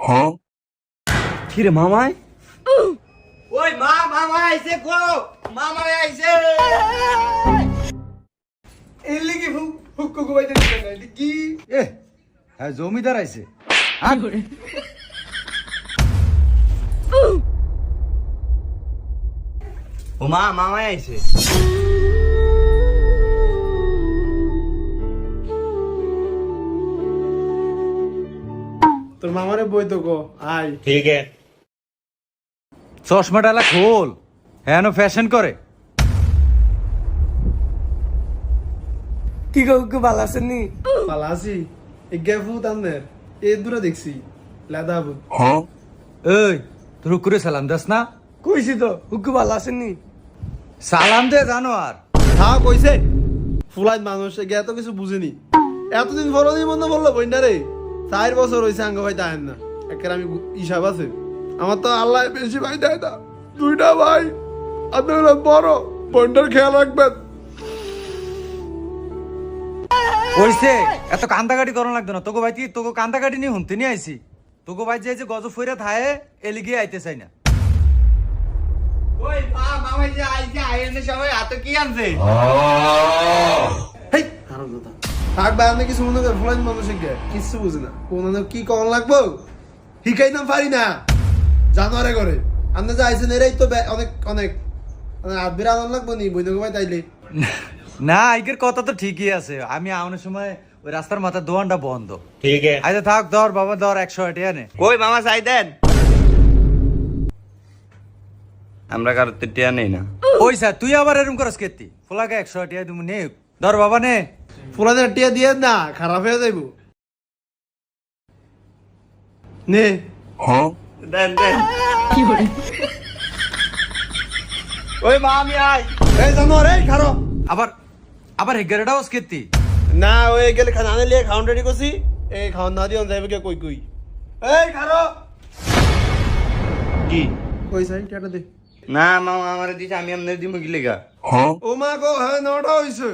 কি রে মামাই? ওই মামা আইছে গো, মামা আইছে। এলি কি হুক্কু গুবাইতে দিবেন না এলি কি এ হ্যাঁ জমিদার আইছে। ও মামা আইছে। তোর মামারে বই তো গো আই ঠিক আছে। চশমাটা খোল, হ্যাঁ ফ্যাশন করে। কি গো হুক্কু ভালো আছেন নি? পালা আছি এই গেফু তান্দের এ দূরে দেখছি লাদাবু এই তোর করে সালাম দাস না? কইছি তো হুক্কু ভালো আছেন নি? সালাম দে জানো আর হ্যাঁ কইছে ফুলাইত মানুষ গে তো কিছু বুঝিনি এতদিন ফরদি বন্ধ বললো বইন্ডা রে 4 বছর হইছে আঙ্গ ভাই তাহেন না একের আমি হিসাব আছে আমার তো আল্লাহ বেশি ভাই দেয় না দুইটা ভাই আপনারা বড় বইন্ডার খেয়াল রাখবেন ওইছে এত কান্দাকাটি করন লাগতো না। তোকে ভাই তোকে কান্দাকাটি নিয়ে হুনতে নিয়ে আইছি। তোকে ভাই যে গজব ফইরা থায়ে এলিগে আইতে চাই না। ওই মামা যে আইছে আইনে সবাই এত কি আনছে? হেই হারাম দাদা থাক ভাই আপনি কিছু মনে করেন ফুলাইত মানুষ গে কিছু বুঝে না কোন কি কখন লাগবো শিখাইতাম পারি না জানোয়ারে করে আপনি যে আইছেন এরাই তো অনেক অনেক আদবির আনন্দ লাগবো নি বইনকে ভাই তাইলে না আইগের কথা তো ঠিকই আছে। আমি আউনের সময় ওই রাস্তার মাথার দোকানটা বন্ধ। ঠিক আছে। আচ্ছা থাক ধর বাবা ধর 100 টাকা নে। কই মামা চাই দেন। আমরা কারো টিয়া নেই না। ওই স্যার তুই আবার এরকম করস কেতি ফোলাকে 100 টাকা তুমি নে ধর বাবা নে। ফুলাদের টিয়া দিয়ে না খারাপ হয়ে যাইব নে দেন দেন। ওই মা আমি আই। এই জানোয়ার এই খারো আবার আবার হেগারেটা ওস কেতি না ওই গেলে খানা আনে লিয়ে খাউন রেডি করছি এই খাওন না দিও যাইবে কে কই কই এই খারো কি? কই সাই টাটা দে না মামা আমারে দিছে আমি আমনে দিমু কি লেগা? ও মা গো হ্যাঁ নটা হইছে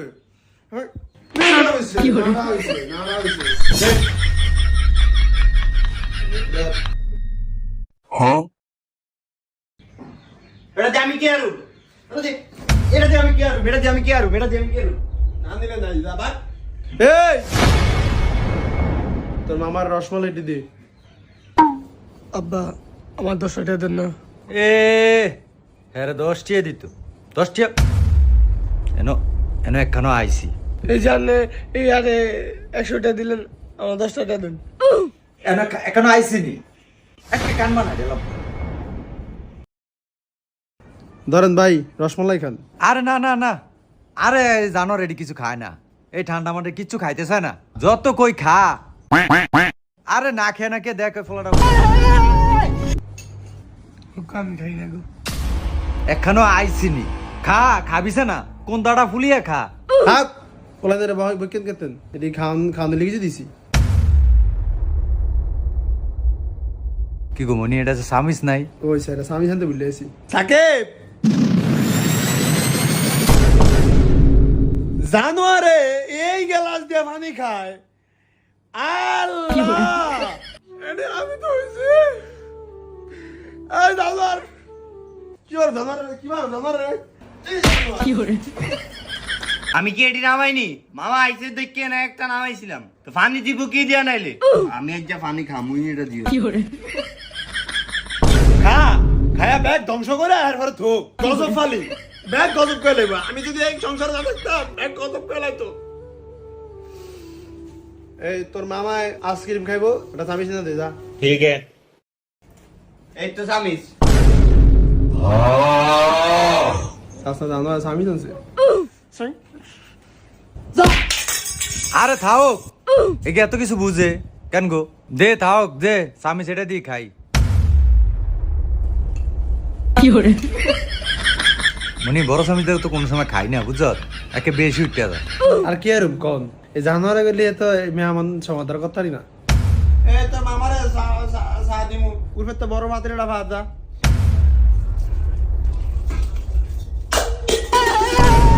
হ্যাঁ, নটা হইছে নটা হইছে নটা হইছে এটা দিয়ে আমি কি আরু? এটা দিয়ে আমি কি আরু? এটা দিয়ে আমি কি আরু? এটা দিয়ে আমি কি আরু? না দিলে নাই যা ভাই এই তোর মামার রসমালাইটি দে আব্বা আমার 10 টাকা দেন না। এ হ্যাঁ 10 টাকা দিত 10 টাকা এনো এনো একখানো আইছি। এই জানে এই আরে 100 টাকা দিলেন আমার 10 টাকা দেন। এনো এখানো আইছি নি একটা কান বানা দিলাম। ধরেন ভাই রসমালাই খান আরে না না না আরে জানো রেডি কিছু খায় না এই ঠান্ডা মাঠে কিচ্ছু খাইতে চায় না যত কই খা। আরে না খেয়ে না কে দেখ ফলাটা হুক্কু আমি খাই না গো। এখানো আইসিনি খা খাবিছে না কোন দাড়া ফুলিয়ে খা। থাক ফুলাদের ভাই বকেন কেতেন এটি খাওন খাওয়ানো লিখে দিছি কি গো মনি এটা সামিস নাই? ওই স্যার স্বামী শান্তি বললে আছি সাকিব জানোয়ারে এই গ্লাস দিয়ে পানি খায় আল্লাহ এটা আমি তো হইছে এই জানোয়ার কি আর জানোয়ার কি আর জানোয়ার আমি কি এটি নামাইনি? মামা আইছে দেখে না একটা নামাইছিলাম তো পানি দিব কি দিয়া নাইলে? আমি একটা পানি খামুই এটা দিও। খা খায়া ব্যাগ ধ্বংস করে আর পরে থুক গজব ফালি ব্যাগ গজব করে লেবা আমি যদি এই সংসারে না থাকতাম ব্যাগ গজব করে লাইতো এই তোর মামায় আইসক্রিম খাইবো ওটা সামিস না দে যা ঠিক আছে। এই তো সামিস। আচ্ছা জানো সামিস আছে আরে থাও একে এত কিছু বুঝে কেন গো দে থাও দে সামিস এটা দিয়ে খাই। মনি বড় স্বামী তো কোনো সময় খাই না বুঝছ একে বেশি উঠতে যায়। আর কি আর কোন এই জানোয়ারে গেলে তো মেহমান সমাধান করতারি না এ তো মামারে সাদিমু উরফে তো বড় মাত্রে এটা ভাত দা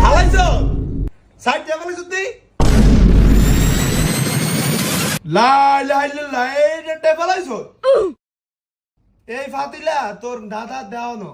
হালাইছো সাইড দিয়ে বলে যদি লা লা লা এটা টেবল আইছো এই ফাতিলা তোর দাদা দেওয়ানো